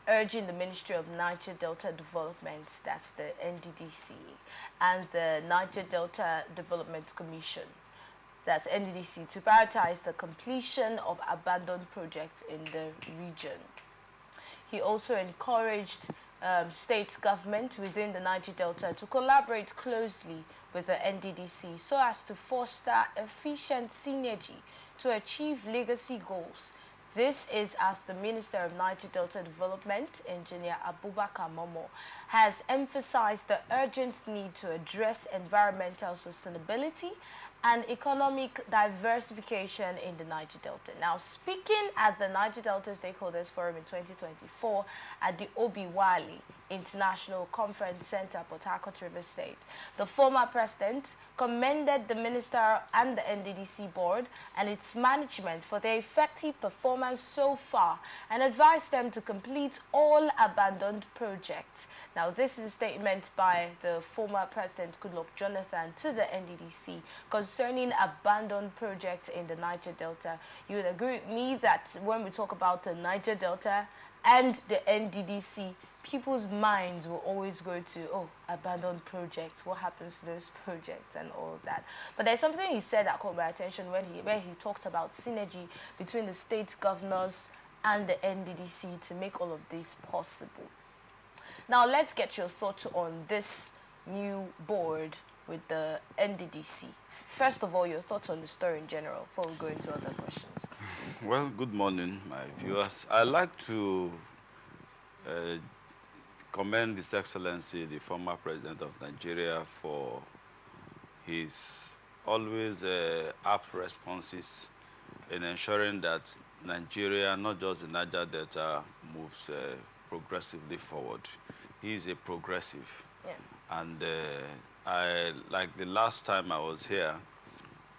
urging the Ministry of Niger Delta Development, that's the NDDC, and the Niger Delta Development Commission, that's NDDC, to prioritize the completion of abandoned projects in the region. He also encouraged state government within the Niger Delta to collaborate closely with the NDDC so as to foster efficient synergy to achieve legacy goals. This is as the Minister of Niger Delta Development, Engineer Abubakar Momo, has emphasized the urgent need to address environmental sustainability and economic diversification in the Niger Delta. Now, speaking at the Niger Delta Stakeholders Forum in 2024 at the Obiwali International Conference Center, Port Harcourt, River State, the former president commended the minister and the NDDC board and its management for their effective performance so far and advised them to complete all abandoned projects. Now, this is a statement by the former President Goodluck Jonathan to the NDDC concerning abandoned projects in the Niger Delta. You would agree with me that when we talk about the Niger Delta and the NDDC, people's minds will always go to, oh, abandoned projects, what happens to those projects and all of that. But there's something he said that caught my attention where he talked about synergy between the state governors and the NDDC to make all of this possible. Now, let's get your thoughts on this new board with the NDDC. First of all, your thoughts on the story in general before we go into other questions. Well, good morning, my viewers. I'd like to commend His Excellency, the former President of Nigeria, for his always apt responses in ensuring that Nigeria, not just the Niger Delta, moves progressively forward. He is a progressive. Yeah. And like the last time I was here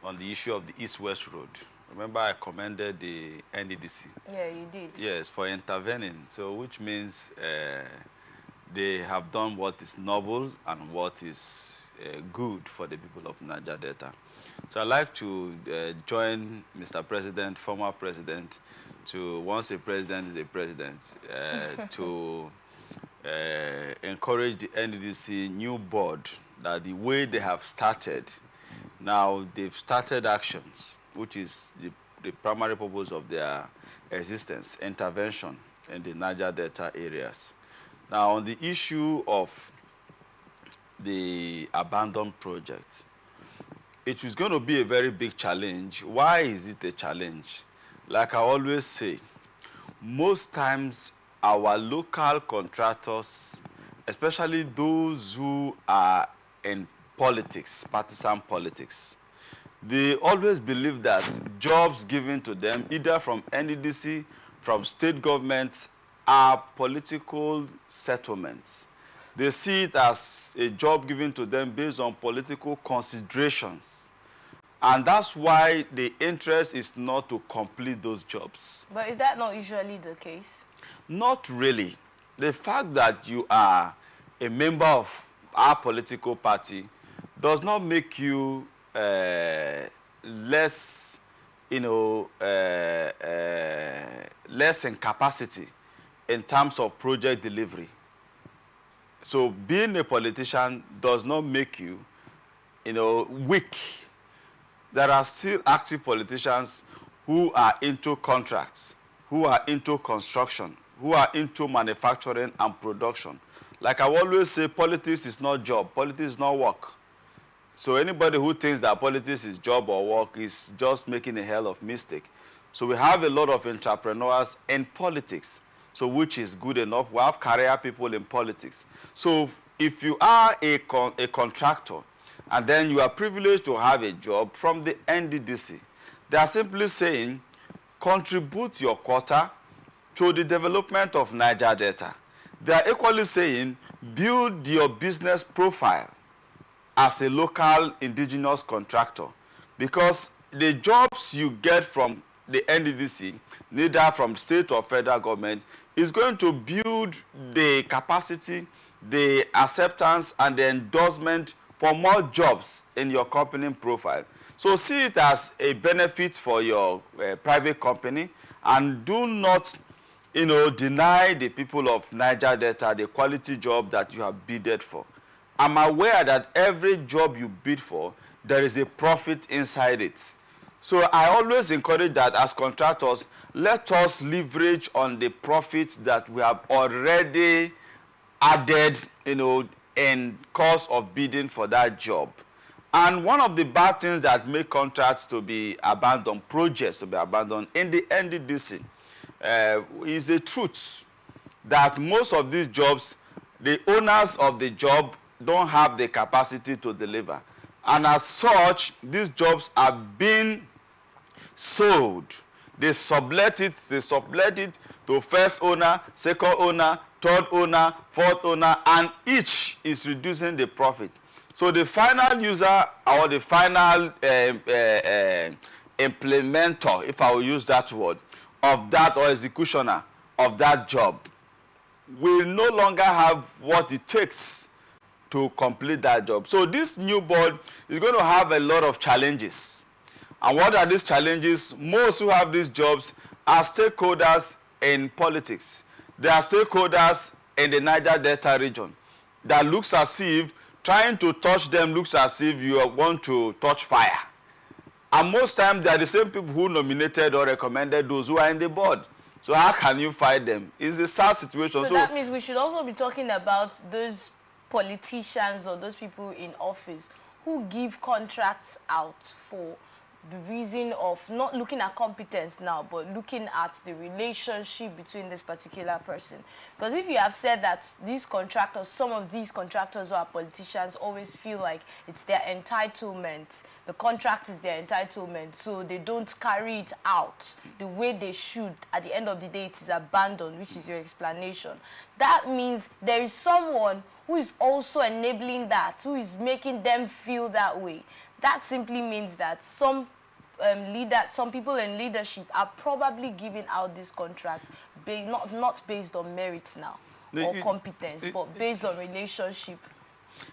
on the issue of the East-West Road, remember I commended the NDDC. Yeah, you did. Yes, for intervening. So which means they have done what is noble and what is good for the people of Niger Delta. So I'd like to join Mr. President, former President, to, once a president is a president, to encourage the NDDC new board that the way they have started, now they've started actions, which is the primary purpose of their existence, intervention in the Niger Delta areas. Now, on the issue of the abandoned project, it is going to be a very big challenge. Why is it a challenge? Like I always say, most times our local contractors, especially those who are in politics, partisan politics, they always believe that jobs given to them, either from NDDC, from state governments, are political settlements. They see it as a job given to them based on political considerations. And that's why the interest is not to complete those jobs. But is that not usually the case? Not really. The fact that you are a member of our political party does not make you less, less in capacity in terms of project delivery. So being a politician does not make you, weak. There are still active politicians who are into contracts, who are into construction, who are into manufacturing and production. Like I always say, politics is not job, politics is not work. So anybody who thinks that politics is job or work is just making a hell of mistake. So we have a lot of entrepreneurs in politics, so which is good enough. We have career people in politics. So if you are a contractor and then you are privileged to have a job from the NDDC, they are simply saying, contribute your quota to the development of Niger Delta. They are equally saying, build your business profile as a local indigenous contractor, because the jobs you get from the NDDC, neither from state or federal government, is going to build the capacity, the acceptance, and the endorsement for more jobs in your company profile. So see it as a benefit for your private company, and do not deny the people of Niger Delta the quality job that you have bidded for. I'm aware that every job you bid for, there is a profit inside it. So I always encourage that as contractors, let us leverage on the profits that we have already added, in course of bidding for that job. And one of the bad things that make contracts to be abandoned, projects to be abandoned in the NDDC, is the truth that most of these jobs, the owners of the job don't have the capacity to deliver. And as such, these jobs are being sold. They sublet it to first owner, second owner, third owner, fourth owner, and each is reducing the profit. So the final user or the final implementer, if I will use that word, of that, or executioner of that job, will no longer have what it takes to complete that job. So this new board is going to have a lot of challenges. And what are these challenges? Most who have these jobs are stakeholders in politics. They are stakeholders in the Niger Delta region. That looks as if trying to touch them looks as if you want to touch fire. And most times they are the same people who nominated or recommended those who are in the board. So how can you fight them? It's a sad situation. So that means we should also be talking about those politicians or those people in office who give contracts out for the reason of not looking at competence now, but looking at the relationship between this particular person. Because if you have said that these contractors, some of these contractors who are politicians always feel like it's their entitlement, the contract is their entitlement, so they don't carry it out the way they should. At the end of the day, it is abandoned, which is your explanation. That means there is someone who is also enabling that, who is making them feel that way. That simply means that some people in leadership are probably giving out these contracts not based on merits now or competence, but based on relationship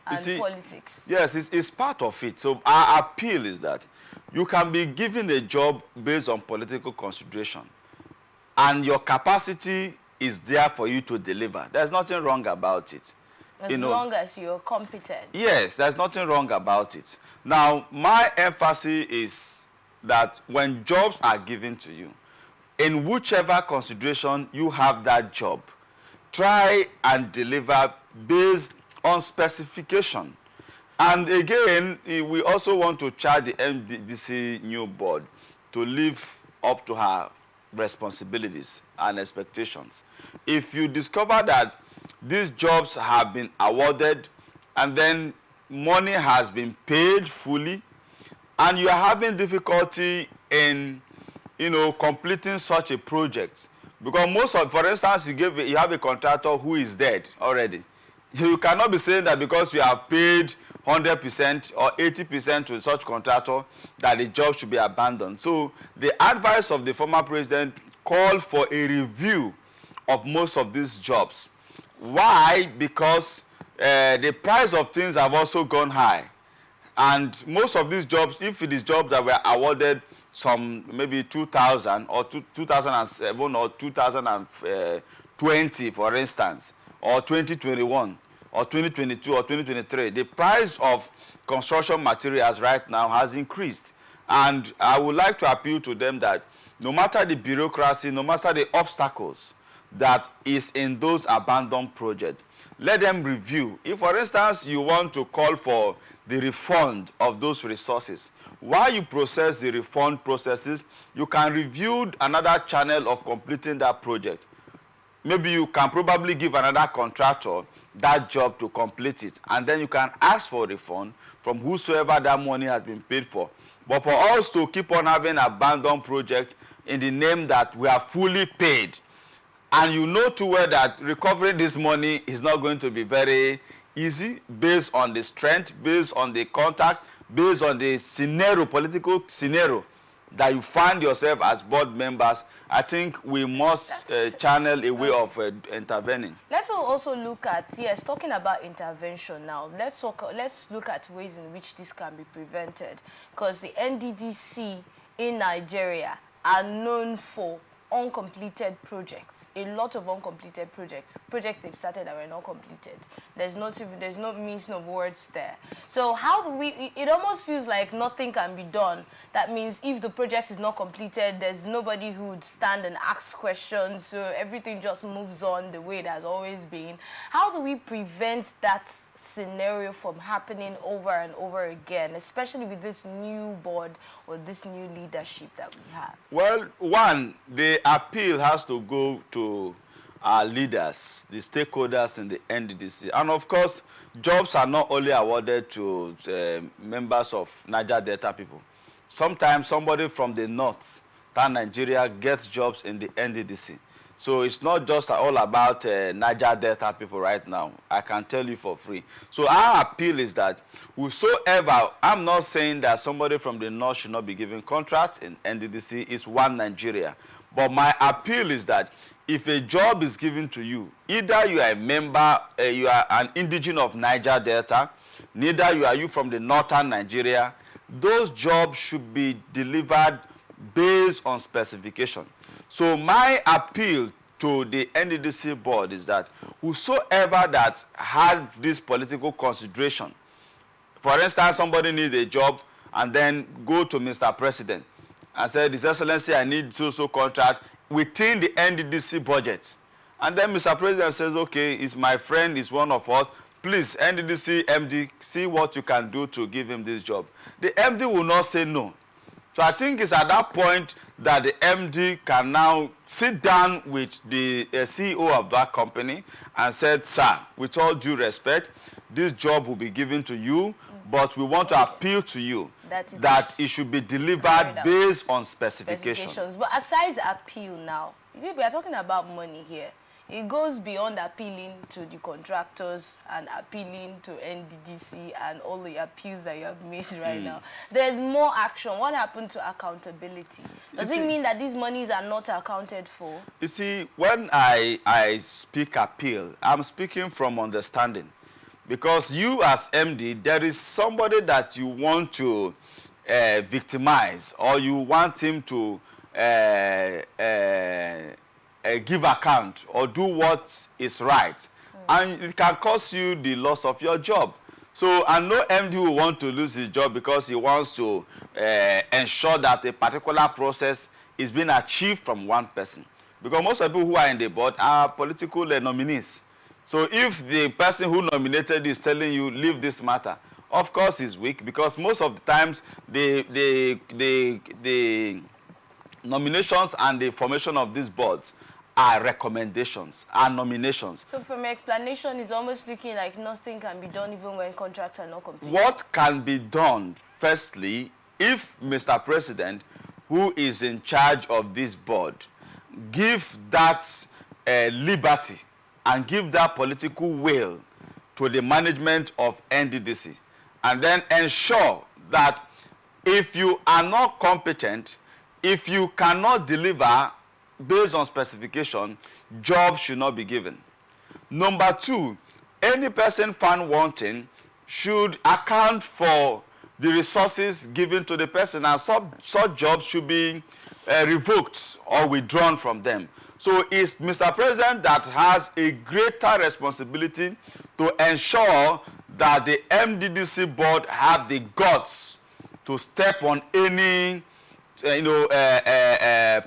and politics. Yes, it's part of it. So our appeal is that you can be given a job based on political consideration, and your capacity is there for you to deliver. There's nothing wrong about it. As long as you're competent. Yes, there's nothing wrong about it. Now, my emphasis is that when jobs are given to you, in whichever consideration you have that job, try and deliver based on specification. And again, we also want to charge the NDDC new board to live up to her responsibilities and expectations. If you discover that these jobs have been awarded and then money has been paid fully, and you are having difficulty in, completing such a project, because for instance, you have a contractor who is dead already. You cannot be saying that because you have paid 100% or 80% to such contractor that the job should be abandoned. So the advice of the former president called for a review of most of these jobs. Why? Because the price of things have also gone high. And most of these jobs, if it is jobs that were awarded some maybe 2000 or 2007 or 2020, for instance, or 2021 or 2022 or 2023, the price of construction materials right now has increased. And I would like to appeal to them that no matter the bureaucracy, no matter the obstacles that is in those abandoned projects, let them review. If, for instance, you want to call for the refund of those resources, while you process the refund processes, you can review another channel of completing that project. Maybe you can probably give another contractor that job to complete it, and then you can ask for a refund from whosoever that money has been paid for. But for us to keep on having abandoned projects in the name that we are fully paid, and you know too well that recovering this money is not going to be very easy based on the strength, based on the contact, based on the scenario, political scenario that you find yourself as board members, I think we must channel a way of intervening. Let's also look at, yes, talking about intervention now, let's look at ways in which this can be prevented. Because the NDDC in Nigeria are known for uncompleted projects, a lot of uncompleted projects they've started that were not completed. There's no means of words there. So how do we, it almost feels like nothing can be done. That means if the project is not completed, there's nobody who would stand and ask questions, so everything just moves on the way it has always been. How do we prevent that scenario from happening over and over again, especially with this new board or this new leadership that we have? Well, one, the appeal has to go to our leaders, the stakeholders in the NDDC. And of course, jobs are not only awarded to members of Niger Delta people. Sometimes somebody from the north, Nigeria, gets jobs in the NDDC. So it's not just all about Niger Delta people right now. I can tell you for free. So our appeal is that whosoever, I'm not saying that somebody from the north should not be given contracts in NDDC, is one Nigeria. But my appeal is that if a job is given to you, either you are a member, you are an indigene of Niger Delta, neither you are from the northern Nigeria, those jobs should be delivered based on specification. So my appeal to the NDDC board is that whosoever that had this political consideration, for instance, somebody needs a job and then go to Mr. President and say, His Excellency, I need so contract within the NDDC budget. And then Mr. President says, okay, he's my friend, he's one of us. Please, NDDC MD, see what you can do to give him this job. The MD will not say no. So I think it's at that point that the MD can now sit down with the CEO of that company and said, sir, with all due respect, this job will be given to you, but we want to appeal to you that it should be delivered based on specifications. But aside appeal now, we are talking about money here. It goes beyond appealing to the contractors and appealing to NDDC and all the appeals that you have made right now. There's more action. What happened to accountability? Does it mean that these monies are not accounted for? You see, when I speak appeal, I'm speaking from understanding. Because you as MD, there is somebody that you want to victimize, or you want him to give account or do what is right. And it can cost you the loss of your job. So, and no MD will want to lose his job because he wants to ensure that a particular process is being achieved from one person. Because most of the people who are in the board are political nominees. So if the person who nominated is telling you, leave this matter, of course he's weak, because most of the times the nominations and the formation of these boards are recommendations, are nominations. So from your explanation, it's almost looking like nothing can be done even when contracts are not completed. What can be done, firstly, if Mr. President, who is in charge of this board, give that liberty and give that political will to the management of NDDC, and then ensure that if you are not competent, if you cannot deliver based on specification, jobs should not be given. Number two, any person found wanting should account for the resources given to the person, and such jobs should be revoked or withdrawn from them. So it's Mr. President that has a greater responsibility to ensure that the MDDC board have the guts to step on any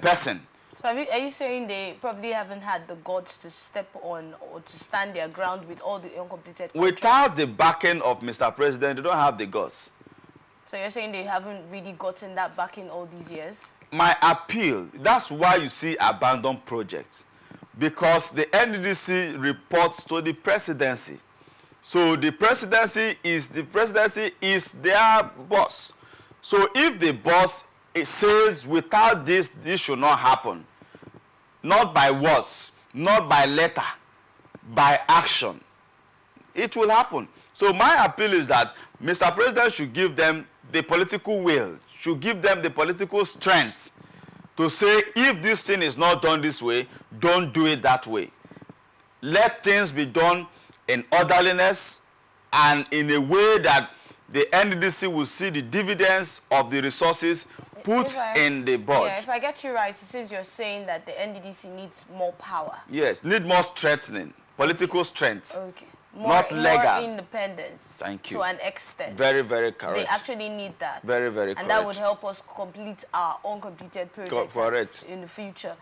person. So are you saying they probably haven't had the guts to step on or to stand their ground with all the uncompleted contracts? Without the backing of Mr. President, they don't have the guts. So you're saying they haven't really gotten that backing all these years? My appeal, that's why you see abandoned projects. Because the NDDC reports to the presidency. So the presidency is their boss. So if the boss says without this should not happen, not by words, not by letter, by action, it will happen. So my appeal is that Mr. President should give them the political will, should give them the political strength to say, if this thing is not done this way, don't do it that way. Let things be done in orderliness and in a way that the NDDC will see the dividends of the resources put in the board. Yeah, if I get you right, it seems you're saying that the NDDC needs more power. Yes, need more strengthening, political strength. Okay. Not legal. More independence. Thank you. To an extent. Very, very correct. They actually need that. Very, very correct. And that would help us complete our uncompleted project correct. in the future.